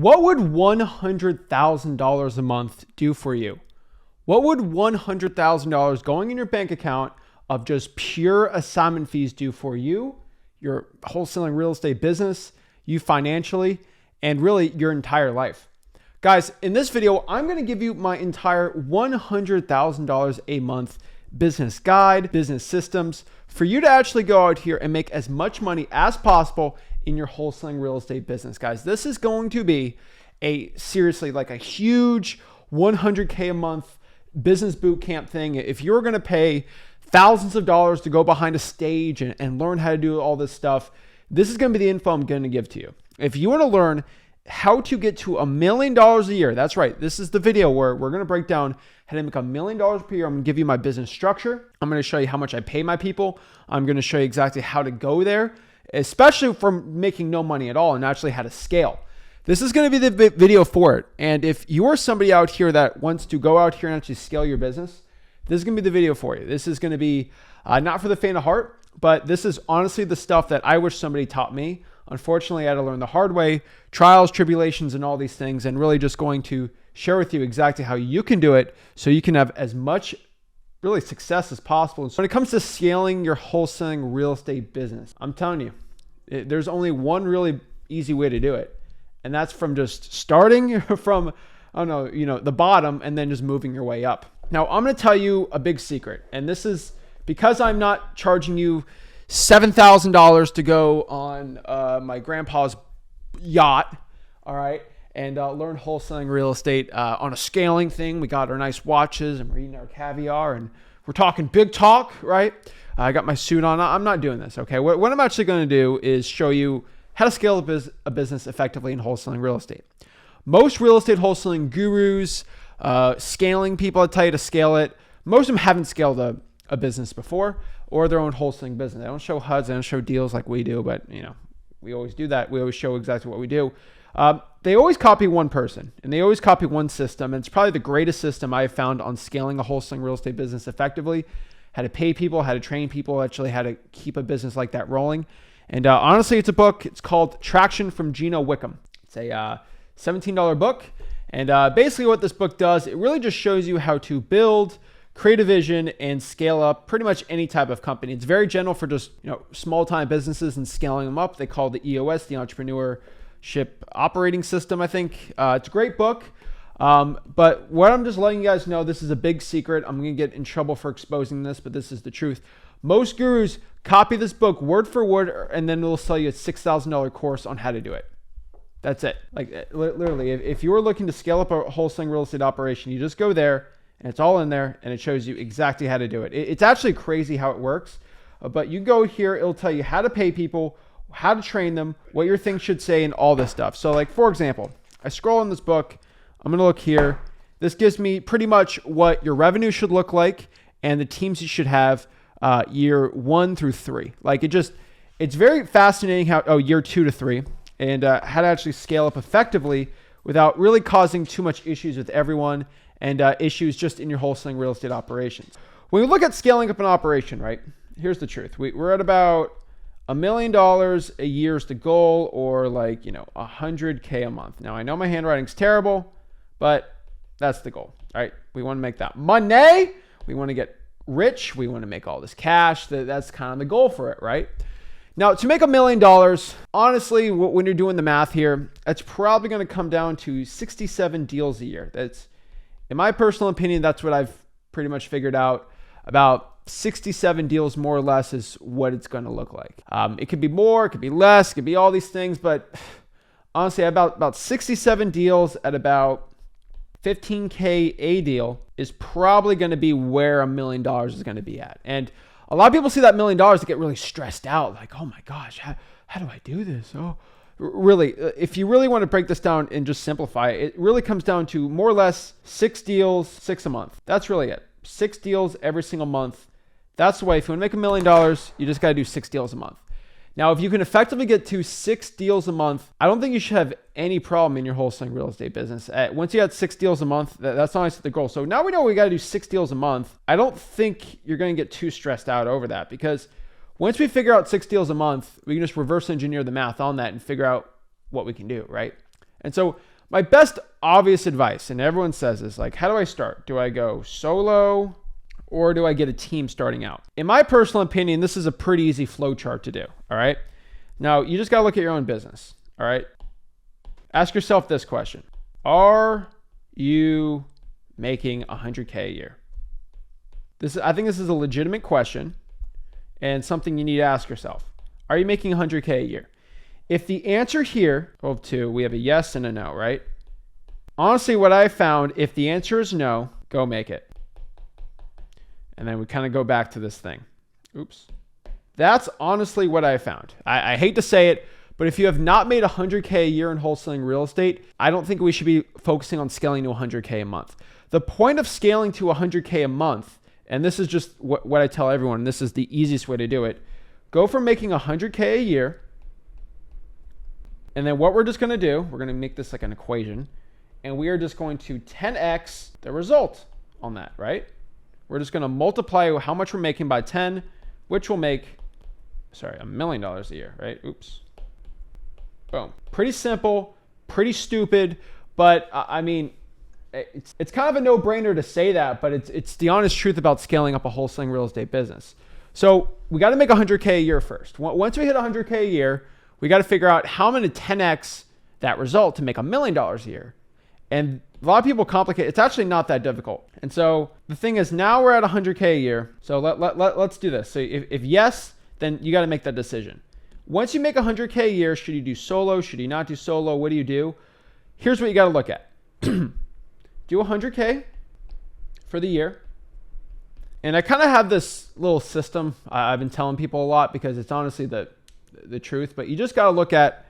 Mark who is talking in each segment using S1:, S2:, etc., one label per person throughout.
S1: What would $100,000 a month do for you? What would $100,000 going in your bank account of just pure assignment fees do for you, your wholesaling real estate business, you financially, and really your entire life? Guys, in this video, I'm going to give you my entire $100,000 a month business guide, business systems for you to actually go out here and make as much money as possible in your wholesaling real estate business. Guys, this is going to be seriously like a huge 100K a month business boot camp thing. If you're going to pay thousands of dollars to go behind a stage and learn how to do all this stuff, this is going to be the info I'm going to give to you. If you want to learn how to get to $1 million a year, that's right. This is the video where we're going to break down how to make $1 million per year. I'm going to give you my business structure. I'm going to show you how much I pay my people. I'm going to show you exactly how to go there, especially from making no money at all, and actually how to scale. This is going to be the video for it. And if you are somebody out here that wants to go out here and actually scale your business, this is going to be the video for you. This is going to be not for the faint of heart, but this is honestly the stuff that I wish somebody taught me. Unfortunately, I had to learn the hard way, trials, tribulations, and all these things, and really just going to share with you exactly how you can do it so you can have as much really success as possible. When it comes to scaling your wholesaling real estate business, I'm telling you, there's only one really easy way to do it. And that's from just starting from, the bottom and then just moving your way up. Now, I'm going to tell you a big secret. And this is because I'm not charging you $7,000 to go on my grandpa's yacht, all right, and learn wholesaling real estate on a scaling thing. We got our nice watches and we're eating our caviar and we're talking big talk, right? I got my suit on. I'm not doing this, okay? What I'm actually going to do is show you how to scale a business effectively in wholesaling real estate. Most real estate wholesaling gurus, scaling people that tell you to scale it, most of them haven't scaled a business before or their own wholesaling business. They don't show HUDs, they don't show deals like we do, but we always do that. We always show exactly what we do. They always copy one person and they always copy one system. And it's probably the greatest system I've found on scaling a wholesaling real estate business effectively. How to pay people, how to train people, actually how to keep a business like that rolling. And honestly, it's a book. It's called Traction from Gino Wickham. It's a $17 book. And basically what this book does, it really just shows you how to build, create a vision, and scale up pretty much any type of company. It's very general for just small time businesses and scaling them up. They call it the EOS, the Entrepreneurship Operating System, I think. It's a great book. But what I'm just letting you guys know, this is a big secret. I'm going to get in trouble for exposing this, but this is the truth. Most gurus copy this book word for word, and then they'll sell you a $6,000 course on how to do it. That's it. Like literally, if you were looking to scale up a wholesaling real estate operation, you just go there and it's all in there and it shows you exactly how to do it. It's actually crazy how it works, but you go here, it'll tell you how to pay people, how to train them, what your thing should say, and all this stuff. So like, for example, I scroll in this book, I'm going to look here. This gives me pretty much what your revenue should look like and the teams you should have year 1 through 3. Like it's very fascinating how, year 2 to 3, and how to actually scale up effectively without really causing too much issues with everyone and issues just in your wholesaling real estate operations. When we look at scaling up an operation, right, here's the truth. We're at about $1 million a year is the goal, or like, 100K a month. Now I know my handwriting's terrible, but that's the goal, right? We want to make that money. We want to get rich. We want to make all this cash. That's kind of the goal for it, right? Now, to make $1 million, honestly, when you're doing the math here, it's probably going to come down to 67 deals a year. That's, in my personal opinion, that's what I've pretty much figured out. About 67 deals more or less is what it's going to look like. It could be more, it could be less, it could be all these things, but honestly, about 67 deals at about $15K a deal is probably going to be where $1 million is going to be at. And a lot of people see that $1 million, they get really stressed out. Like, oh my gosh, how do I do this? Oh, really, if you really want to break this down and just simplify it, it really comes down to more or less 6 deals, 6 a month. That's really it. 6 deals every single month. That's the way. If you want to make $1 million, you just got to do 6 deals a month. Now, if you can effectively get to 6 deals a month, I don't think you should have any problem in your wholesaling real estate business. Once you got 6 deals a month, that's honestly the goal. So now we know we got to do 6 deals a month. I don't think you're going to get too stressed out over that, because once we figure out 6 deals a month, we can just reverse engineer the math on that and figure out what we can do, right? And so My best obvious advice, and everyone says this, like, how do I start? Do I go solo or do I get a team starting out? In my personal opinion, this is a pretty easy flow chart to do, all right? Now, you just got to look at your own business, all right? Ask yourself this question. Are you making 100K a year? I think this is a legitimate question and something you need to ask yourself. Are you making 100K a year? If the answer here, of two, we have a yes and a no, right? Honestly, what I found, if the answer is no, go make it. And then we kind of go back to this thing. Oops. That's honestly what I found. I hate to say it, but if you have not made 100K a year in wholesaling real estate, I don't think we should be focusing on scaling to 100K a month. The point of scaling to 100K a month, and this is just what I tell everyone, and this is the easiest way to do it, go from making 100K a year, and then what we're just going to do, we're going to make this like an equation, and we are just going to 10x the result on that, right? We're just going to multiply how much we're making by 10, which will make, $1 million a year, right? Oops. Boom. Pretty simple, pretty stupid, but I mean, it's kind of a no-brainer to say that, but it's the honest truth about scaling up a wholesaling real estate business. So we got to make 100K a year first. Once we hit 100K a year, we got to figure out how I'm going to 10x that result to make $1 million a year. And a lot of people complicate. It's actually not that difficult. And so the thing is, now we're at 100K a year. So let's do this. So if yes, then you got to make that decision. Once you make 100K a year, should you do solo? Should you not do solo? What do you do? Here's what you got to look at. Do 100K for the year. And I kind of have this little system I've been telling people a lot because it's honestly the truth, but you just got to look at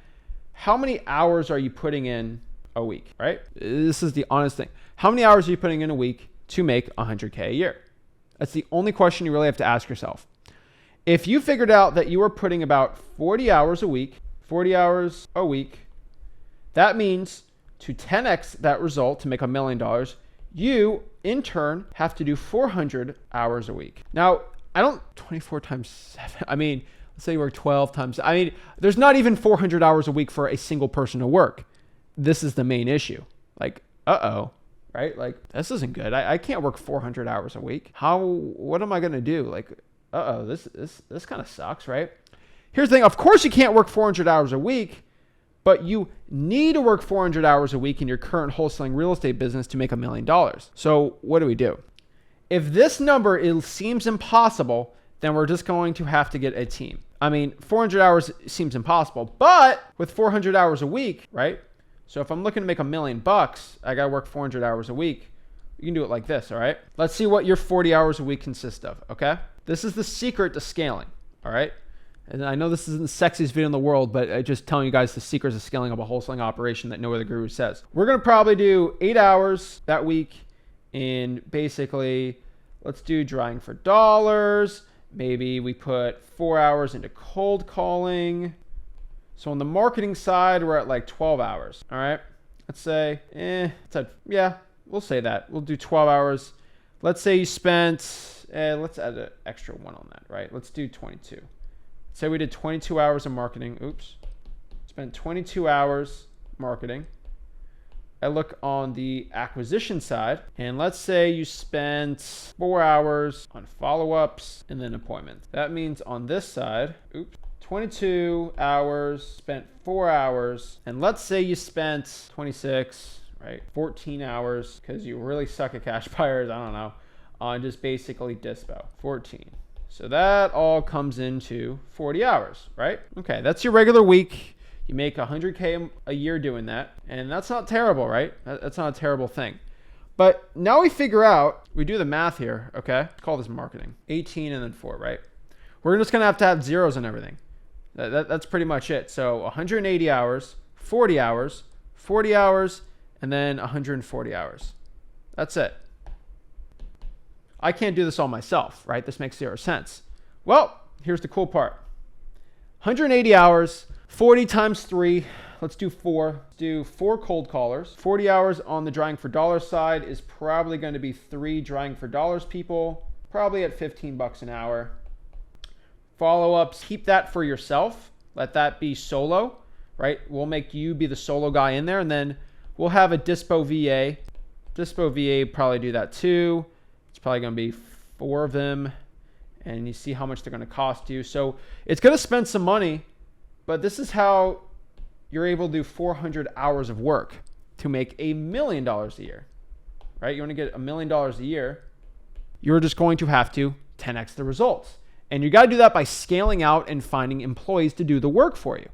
S1: how many hours are you putting in a week, right? This is the honest thing. How many hours are you putting in a week to make 100K a year? That's the only question you really have to ask yourself. If you figured out that you are putting about 40 hours a week, that means to 10x that result to make $1 million, you in turn have to do 400 hours a week. Now, I don't 24 times 7. I mean, let's say you work 12 times. I mean, there's not even 400 hours a week for a single person to work. This is the main issue. Like, right? Like, this isn't good. I can't work 400 hours a week. What am I going to do? Like, this kind of sucks, right? Here's the thing. Of course you can't work 400 hours a week, but you need to work 400 hours a week in your current wholesaling real estate business to make $1 million. So what do? If this number seems impossible, then we're just going to have to get a team. I mean, 400 hours seems impossible, but with 400 hours a week, right? So if I'm looking to make $1 million, I got to work 400 hours a week. You can do it like this, all right? Let's see what your 40 hours a week consists of, okay? This is the secret to scaling, all right? And I know this isn't the sexiest video in the world, but I'm just telling you guys the secrets of scaling up a wholesaling operation that no other guru says. We're going to probably do 8 hours that week in basically, let's do drawing for dollars. Maybe we put 4 hours into cold calling. So on the marketing side, we're at like 12 hours, all right? Let's say, yeah, we'll say that. We'll do 12 hours. Let's say you spent, let's add an extra one on that, right? Let's do 22. Say we did 22 hours of marketing. Oops. Spent 22 hours marketing. I look on the acquisition side, and let's say you spent 4 hours on follow-ups and then appointments. That means on this side, 22 hours, spent 4 hours, and let's say you spent 26, right? 14 hours, because you really suck at cash buyers, I don't know, on just basically dispo. 14. So that all comes into 40 hours, right? Okay, that's your regular week. You make 100K a year doing that, and that's not terrible, right? That's not a terrible thing. But now we figure out, we do the math here, okay? Let's call this marketing. 18 and then 4, right? We're just gonna have to have zeros and everything. That's pretty much it. So 180 hours, 40 hours, 40 hours, and then 140 hours. That's it. I can't do this all myself, right? This makes 0 sense. Well, here's the cool part. 180 hours, 40 times 3, let's do 4. Let's do 4 cold callers. 40 hours on the drawing for dollars side is probably going to be 3 drawing for dollars people, probably at $15 an hour. Follow-ups, keep that for yourself. Let that be solo, right? We'll make you be the solo guy in there, and then we'll have a dispo VA. Dispo VA probably do that too. It's probably going to be 4 of them. And you see how much they're going to cost you. So it's going to spend some money, but this is how you're able to do 400 hours of work to make $1 million a year, right? You want to get $1 million a year. You're just going to have to 10x the results. And you got to do that by scaling out and finding employees to do the work for you.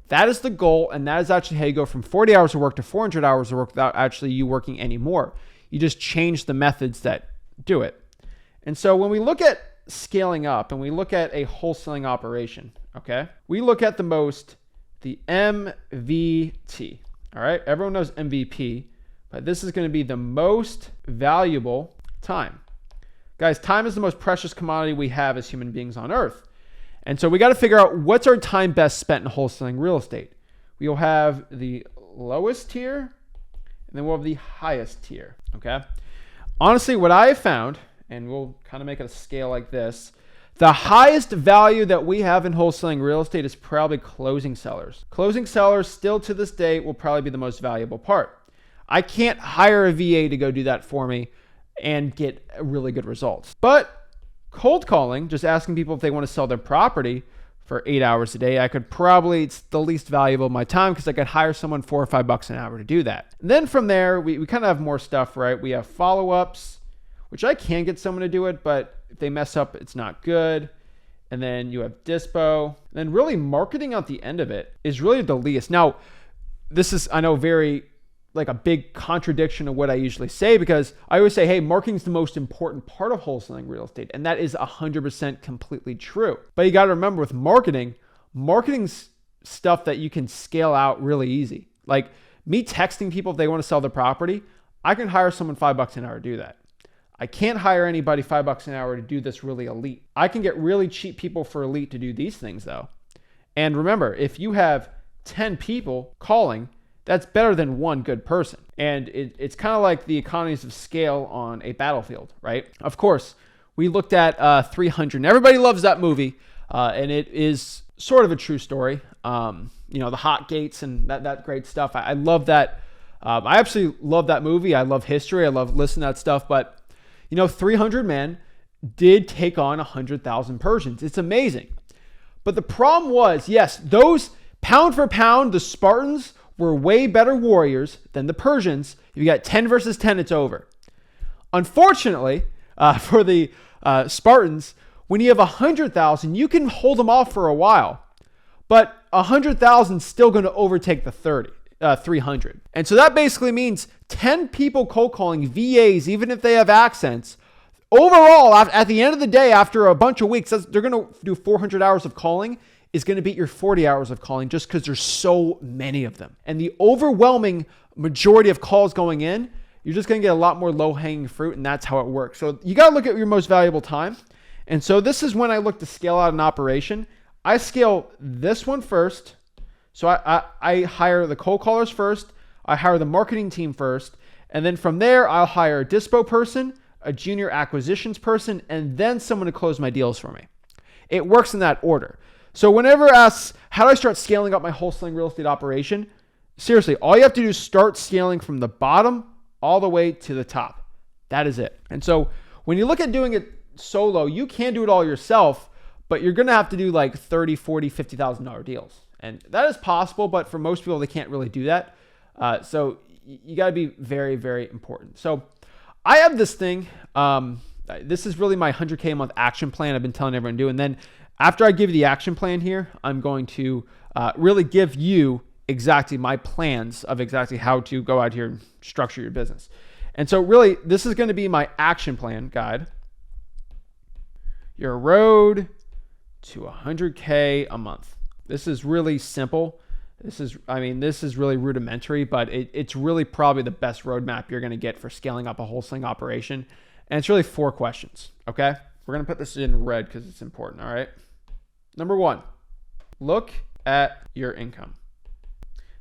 S1: That is the goal. And that is actually how you go from 40 hours of work to 400 hours of work without actually you working anymore. You just change the methods that do it. And so when we look at scaling up and we look at a wholesaling operation, okay, we look at the MVT. All right. Everyone knows MVP, but this is going to be the most valuable time. Guys, time is the most precious commodity we have as human beings on earth. And so we got to figure out what's our time best spent in wholesaling real estate. We will have the lowest tier and then we'll have the highest tier. Okay. Honestly, what I have found, and we'll kind of make it a scale like this, the highest value that we have in wholesaling real estate is probably closing sellers. Closing sellers still to this day will probably be the most valuable part. I can't hire a VA to go do that for me and get really good results. But cold calling, just asking people if they want to sell their property for 8 hours a day, it's the least valuable of my time because I could hire someone $4 or $5 an hour to do that. And then from there, we kind of have more stuff, right? We have follow-ups, which I can get someone to do it, but if they mess up, it's not good. And then you have dispo. And then really marketing at the end of it is really the least. Now, this is, I know, very like a big contradiction of what I usually say because I always say, hey, marketing is the most important part of wholesaling real estate. And that is 100% completely true. But you got to remember with marketing's stuff that you can scale out really easy. Like me texting people if they want to sell their property, I can hire someone $5 an hour to do that. I can't hire anybody $5 an hour to do this really elite. I can get really cheap people for elite to do these things though. And remember, if you have 10 people calling, that's better than one good person. And it's kind of like the economies of scale on a battlefield, right? Of course, we looked at 300 and everybody loves that movie. And it is sort of a true story. The hot gates and that great stuff. I love that. I absolutely love that movie. I love history. I love listening to that stuff, but 300 men did take on 100,000 Persians. It's amazing. But the problem was, yes, those pound for pound, the Spartans were way better warriors than the Persians. If you got 10 versus 10, it's over. Unfortunately, for the Spartans, when you have 100,000, you can hold them off for a while. But 100,000 is still going to overtake the 300. And so that basically means 10 people cold calling VAs, even if they have accents, overall, at the end of the day, after a bunch of weeks, they're going to do 400 hours of calling is going to beat your 40 hours of calling just because there's so many of them. And the overwhelming majority of calls going in, you're just going to get a lot more low-hanging fruit, and that's how it works. So you got to look at your most valuable time. And so this is when I look to scale out an operation. I scale this one first. So I hire the cold callers first. I hire the marketing team first. And then from there, I'll hire a dispo person, a junior acquisitions person, and then someone to close my deals for me. It works in that order. So whenever asked, how do I start scaling up my wholesaling real estate operation? Seriously, all you have to do is start scaling from the bottom all the way to the top. That is it. And so when you look at doing it solo, you can do it all yourself, but you're going to have to do like $30,000, $40,000, $50,000 deals. And that is possible, but for most people, they can't really do that. So you got to be very, very important. So I have this thing. This is really my 100K a month action plan I've been telling everyone to do. And then after I give you the action plan here, I'm going to really give you exactly my plans of exactly how to go out here and structure your business. And so really, this is going to be my action plan guide. Your road to 100K a month. This is really simple. This is really rudimentary, but it's really probably the best roadmap you're going to get for scaling up a wholesaling operation. And it's really 4 questions. Okay. We're going to put this in red because it's important. All right. Number 1, look at your income.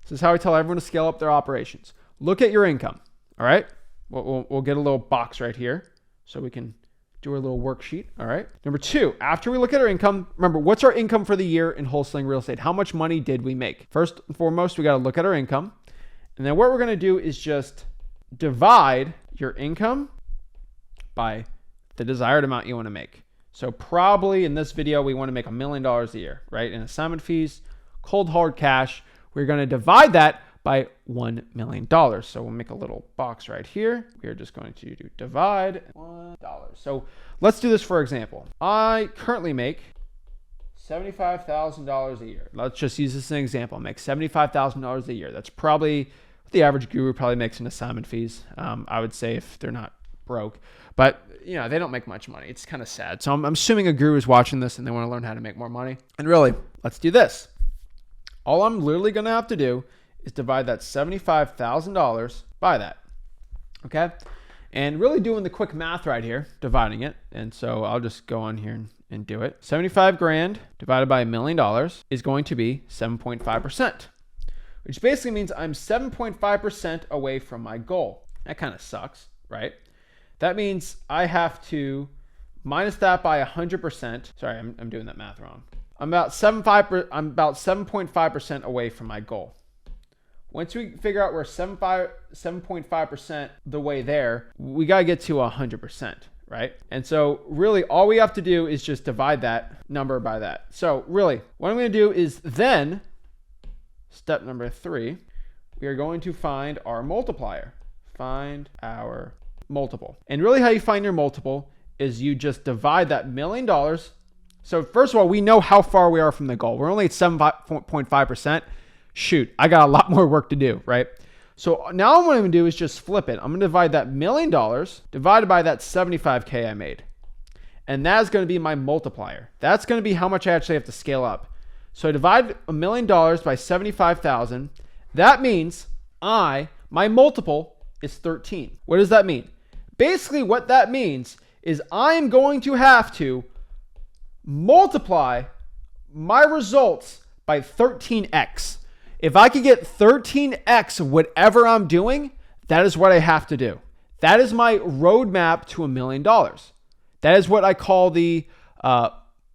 S1: This is how I tell everyone to scale up their operations. Look at your income. All right. We'll get a little box right here so we can do our little worksheet. All right. Number 2, after we look at our income, remember, what's our income for the year in wholesaling real estate? How much money did we make? First and foremost, we got to look at our income. And then what we're going to do is just divide your income by the desired amount you want to make. So probably in this video, we want to make $1 million a year, right? In assignment fees, cold hard cash, we're going to divide that by $1 million. So we'll make a little box right here. We're just going to do divide $1. So let's do this for example. I currently make $75,000 a year. Let's just use this as an example. I make $75,000 a year. That's probably what the average guru probably makes in assignment fees. I would say if they're not broke, but you know, they don't make much money. It's kind of sad. So I'm assuming a guru is watching this and they want to learn how to make more money. And really, let's do this. All I'm literally going to have to do is divide that $75,000 by that. Okay. And really doing the quick math right here, dividing it. And so I'll just go on here and do it. 75 grand divided by $1 million is going to be 7.5%, which basically means I'm 7.5% away from my goal. That kind of sucks, right? That means I have to minus that by 100%. Sorry, I'm doing that math wrong. I'm about 7.5% away from my goal. Once we figure out we're 7.5% the way there, we got to get to 100%, right? And so really all we have to do is just divide that number by that. So really what I'm going to do is then step number 3, we are going to find our multiplier. Find our multiple. And really how you find your multiple is you just divide that $1 million. So first of all, we know how far we are from the goal. We're only at 7.5%. Shoot, I got a lot more work to do, right? So now what I'm going to do is just flip it. I'm going to divide that $1 million divided by that 75K I made. And that's going to be my multiplier. That's going to be how much I actually have to scale up. So I divide $1 million by 75,000. That means my multiple is 13. What does that mean? Basically what that means is I am going to have to multiply my results by 13x. If I could get 13x whatever I'm doing, that is what I have to do. That is my roadmap to $1 million. That is what I call the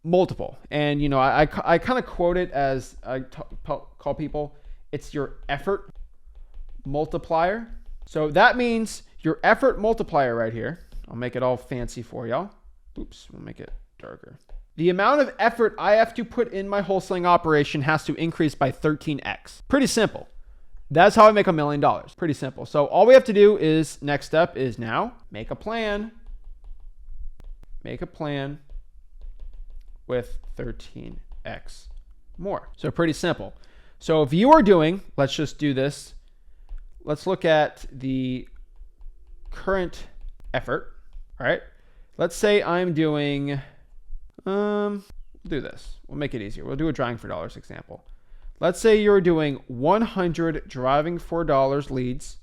S1: multiple. And you know, I kind of quote it as I call people, it's your effort multiplier. So that means your effort multiplier right here. I'll make it all fancy for y'all. Oops, we'll make it darker. The amount of effort I have to put in my wholesaling operation has to increase by 13x. Pretty simple. That's how I make $1 million. Pretty simple. So all we have to do is, next step is now make a plan. Make a plan with 13x more. So pretty simple. So if you are doing, let's just do this. Let's look at the current effort, all right? Let's say I'm doing, we'll do this. We'll make it easier. We'll do a driving for dollars example. Let's say you're doing 100 driving for dollars leads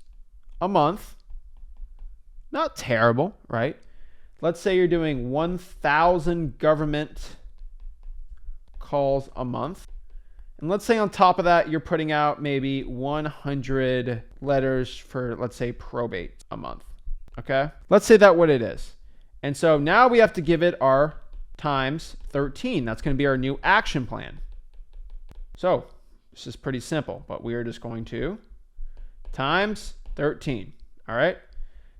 S1: a month. Not terrible, right? Let's say you're doing 1,000 government calls a month. And let's say on top of that, you're putting out maybe 100 letters for, let's say, probate a month. Okay? Let's say that what it is. And so now we have to give it our times 13. That's going to be our new action plan. So this is pretty simple, but we are just going to times 13. All right?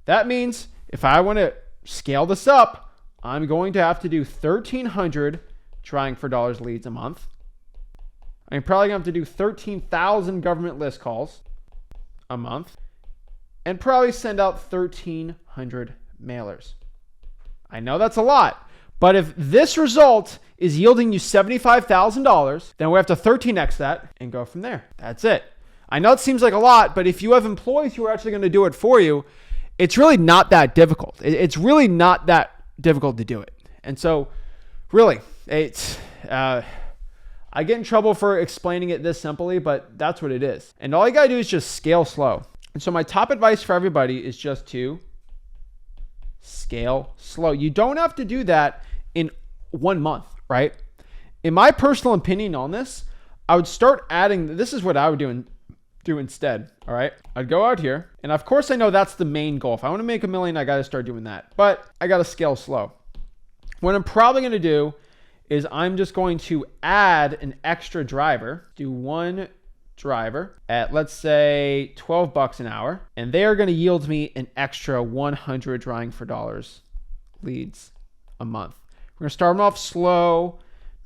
S1: That means if I want to scale this up, I'm going to have to do 1,300 trying for dollars leads a month. I'm probably going to have to do 13,000 government list calls a month and probably send out 1,300 mailers. I know that's a lot, but if this result is yielding you $75,000, then we have to 13x that and go from there. That's it. I know it seems like a lot, but if you have employees who are actually going to do it for you, it's really not that difficult. It's really not that difficult to do it. And so really, it's, I get in trouble for explaining it this simply, but that's what it is. And all you gotta do is just scale slow. And so my top advice for everybody is just to scale slow. You don't have to do that in 1 month, right? In my personal opinion on this, I would start adding, this is what I would do instead, all right? I'd go out here, and of course I know that's the main goal. If I wanna make $1 million, I gotta start doing that. But I gotta scale slow. What I'm probably gonna do is I'm just going to add an extra driver, do 1, driver at, let's say, $12 an hour, and they are going to yield me an extra 100 drawing for dollars leads a month. We're going to start them off slow.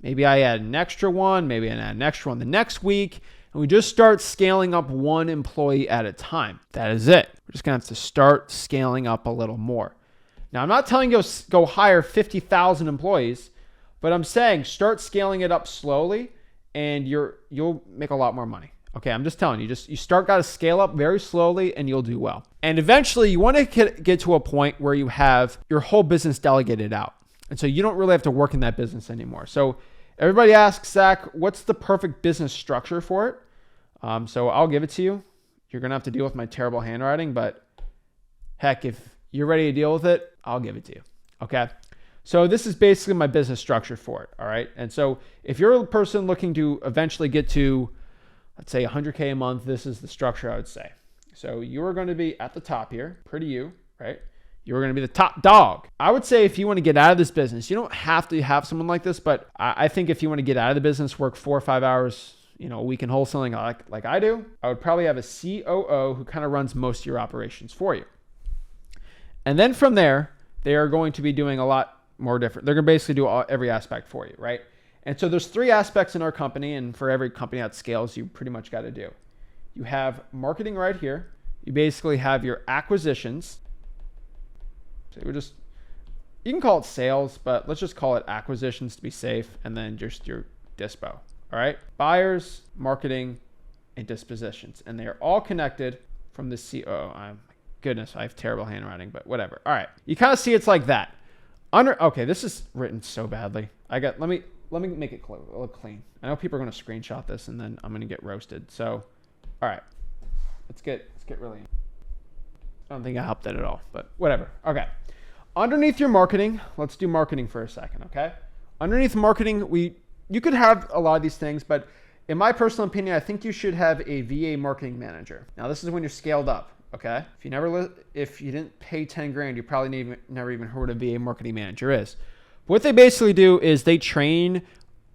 S1: Maybe I add an extra one, maybe I add an extra one the next week, and we just start scaling up one employee at a time. That is it. We're just going to have to start scaling up a little more. Now, I'm not telling you to go hire 50,000 employees, but I'm saying start scaling it up slowly, and you'll make a lot more money. Okay, I'm just telling you, you got to scale up very slowly and you'll do well. And eventually you want to get to a point where you have your whole business delegated out. And so you don't really have to work in that business anymore. So everybody asks, Zach, what's the perfect business structure for it? So I'll give it to you. You're going to have to deal with my terrible handwriting, but heck, if you're ready to deal with it, I'll give it to you. Okay. So this is basically my business structure for it. All right. And so if you're a person looking to eventually get to, let's say, 100K a month, this is the structure I would say. So you are going to be at the top here, pretty you, right? You're going to be the top dog. I would say if you want to get out of this business, you don't have to have someone like this, but I think if you want to get out of the business, work 4 or 5 hours, a week in wholesaling like I do, I would probably have a COO who kind of runs most of your operations for you. And then from there, they are going to be doing a lot more different. They're going to basically do every aspect for you, right? And so there's 3 aspects in our company, and for every company that scales, you pretty much got to do. You have marketing right here. You basically have your acquisitions. So you can call it sales, but let's just call it acquisitions to be safe, and then just your dispo. All right? Buyers, marketing, and dispositions. And they are all connected from the COO. Goodness, I have terrible handwriting, but whatever. All right. You kind of see it's like that. Okay, this is written so badly. Let me make it look clean. I know people are going to screenshot this and then I'm going to get roasted. So, all right, let's get really, I don't think I helped that at all, but whatever. Okay. Underneath your marketing, let's do marketing for a second. Okay. Underneath marketing, you could have a lot of these things, but in my personal opinion, I think you should have a VA marketing manager. Now this is when you're scaled up. Okay. If you didn't pay 10 grand, you probably never even heard what a VA marketing manager is. What they basically do is they train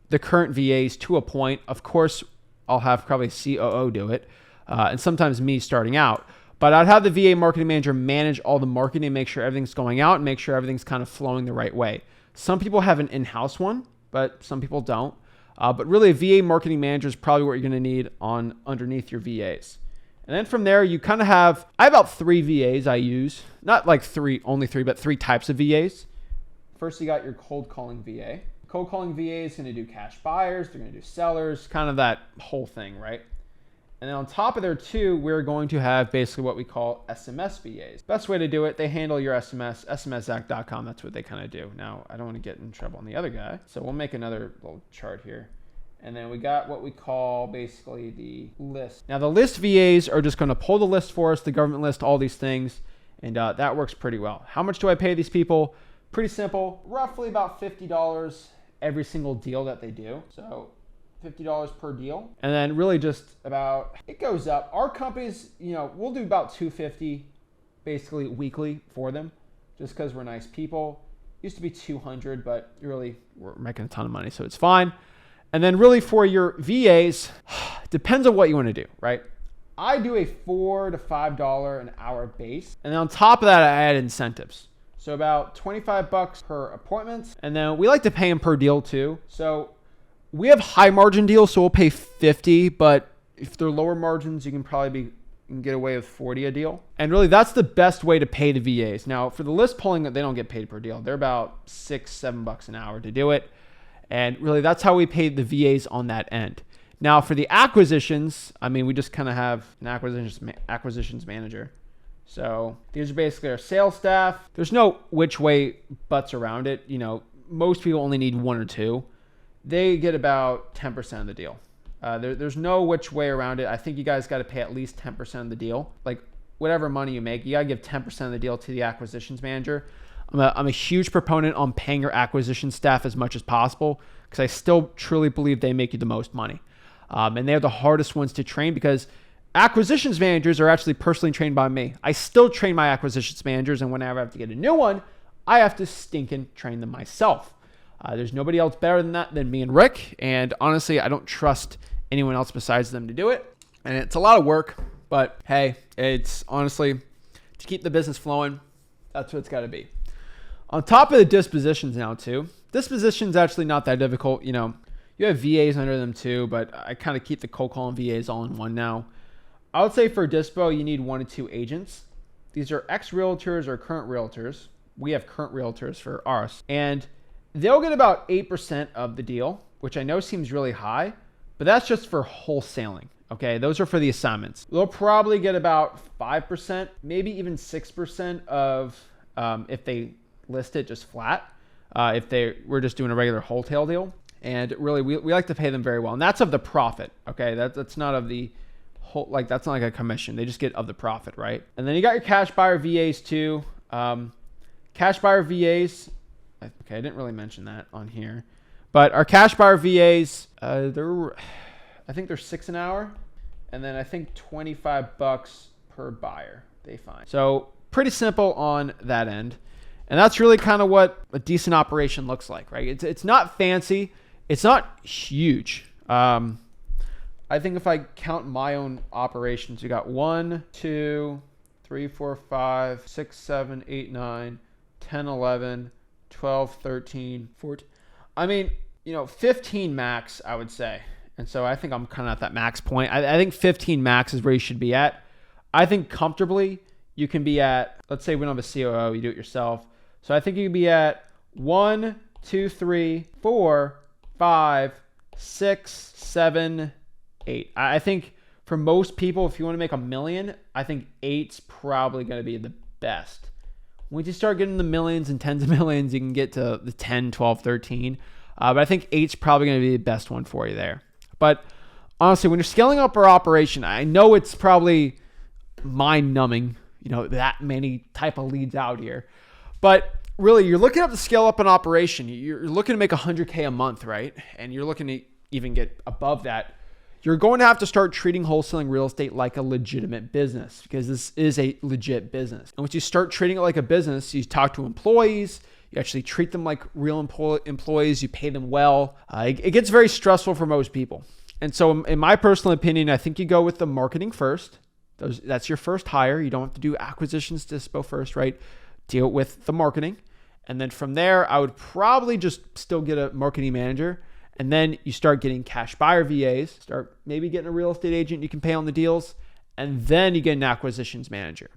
S1: the current VAs to a point. Of course, I'll have probably a COO do it, and sometimes me starting out. But I'd have the VA marketing manager manage all the marketing, make sure everything's going out, and make sure everything's kind of flowing the right way. Some people have an in-house one, but some people don't. But really, a VA marketing manager is probably what you're going to need underneath your VAs. And then from there, you kind of I have about 3 VAs I use. Not like only 3, but 3 types of VAs. First, you got your cold calling VA. Cold calling VA is going to do cash buyers. They're going to do sellers, kind of that whole thing, right? And then on top of there too, we're going to have basically what we call SMS VAs. Best way to do it, they handle your SMS, smszac.com. That's what they kind of do. Now, I don't want to get in trouble on the other guy. So we'll make another little chart here. And then we got what we call basically the list. Now the list VAs are just going to pull the list for us, the government list, all these things. And that works pretty well. How much do I pay these people? Pretty simple, roughly about $50 every single deal that they do. So $50 per deal. And then really just it goes up. Our companies, we'll do about $250 basically weekly for them just because we're nice people. Used to be $200, but we're making a ton of money, so it's fine. And then really for your VAs, depends on what you want to do, right? I do a $4 to $5 an hour base. And then on top of that, I add incentives. So about $25 per appointment. And then we like to pay them per deal too. So we have high margin deals, so we'll pay 50, but if they're lower margins, you can get away with 40 a deal. And really that's the best way to pay the VAs. Now for the list pulling, they don't get paid per deal. They're about $6-7 an hour to do it. And really that's how we pay the VAs on that end. Now for the acquisitions, we just kind of have an acquisitions manager. So these are basically our sales staff. There's no which way butts around it. Most people only need 1 or 2. They get about 10% of the deal. There's no which way around it. I think you guys got to pay at least 10% of the deal. Like whatever money you make, you got to give 10% of the deal to the acquisitions manager. I'm a huge proponent on paying your acquisition staff as much as possible because I still truly believe they make you the most money. And they're the hardest ones to train because acquisitions managers are actually personally trained by me. I still train my acquisitions managers, and whenever I have to get a new one, I have to stinking train them myself. There's nobody else better than me and Rick, and honestly, I don't trust anyone else besides them to do it. And it's a lot of work, but hey, it's honestly to keep the business flowing. That's what it's got to be. On top of the dispositions now too, disposition's actually not that difficult. You know, you have VAs under them too, but I kind of keep the cold calling VAs all in one now. I would say for dispo, you need 1 to 2 agents. These are ex-realtors or current realtors. We have current realtors for ours. And they'll get about 8% of the deal, which I know seems really high, but that's just for wholesaling. Okay, those are for the assignments. They'll probably get about 5%, maybe even 6% of if they list it just flat, if we're just doing a regular wholesale deal. And really, we like to pay them very well. And that's of the profit, okay? That's not of the whole, like that's not like a commission. They just get of the profit, right? And then you got your cash buyer VAs too. Cash buyer VAs, okay, I didn't really mention that on here. But our cash buyer VAs, I think they're $6 an hour, and then I think $25 per buyer they find. So pretty simple on that end. And that's really kind of what a decent operation looks like, right? It's not fancy. It's not huge. I think if I count my own operations, you got 1, 2, 3, 4, 5, 6, 7, 8, 9, 10, 11, 12, 13, 14. I mean, 15 max, I would say. And so I think I'm kind of at that max point. I think 15 max is where you should be at. I think comfortably you can be at, let's say we don't have a COO, you do it yourself. So I think you can be at 1, 2, 3, 4, 5, 6, 7, 8. I think for most people, if you want to make $1 million, I think 8's probably going to be the best. Once you start getting the millions and tens of millions, you can get to the 10, 12, 13. But I think 8's probably going to be the best one for you there. But honestly, when you're scaling up our operation, I know it's probably mind-numbing, that many type of leads out here. But really, you're looking to scale up an operation. You're looking to make $100K a month, right? And you're looking to even get above that. You're going to have to start treating wholesaling real estate like a legitimate business, because this is a legit business. And once you start treating it like a business, you talk to employees, you actually treat them like real employees, you pay them well. It gets very stressful for most people. And so in my personal opinion, I think you go with the marketing first. That's your first hire. You don't have to do acquisitions dispo first, right? Deal with the marketing. And then from there, I would probably just still get a marketing manager. And then you start getting cash buyer VAs, start maybe getting a real estate agent you can pay on the deals. And then you get an acquisitions manager.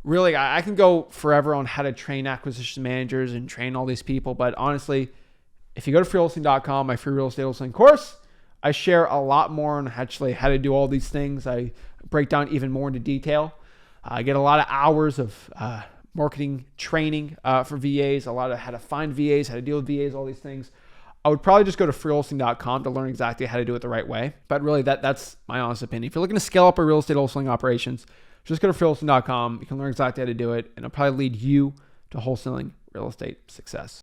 S1: Really, I can go forever on how to train acquisition managers and train all these people. But honestly, if you go to freewholesaling.com, my free real estate wholesaling course, I share a lot more on actually how to do all these things. I break down even more into detail. I get a lot of hours of marketing training for VAs, a lot of how to find VAs, how to deal with VAs, all these things. I would probably just go to freewholesaling.com to learn exactly how to do it the right way. But really, that's my honest opinion. If you're looking to scale up a real estate wholesaling operations, just go to freewholesaling.com. You can learn exactly how to do it, and it'll probably lead you to wholesaling real estate success.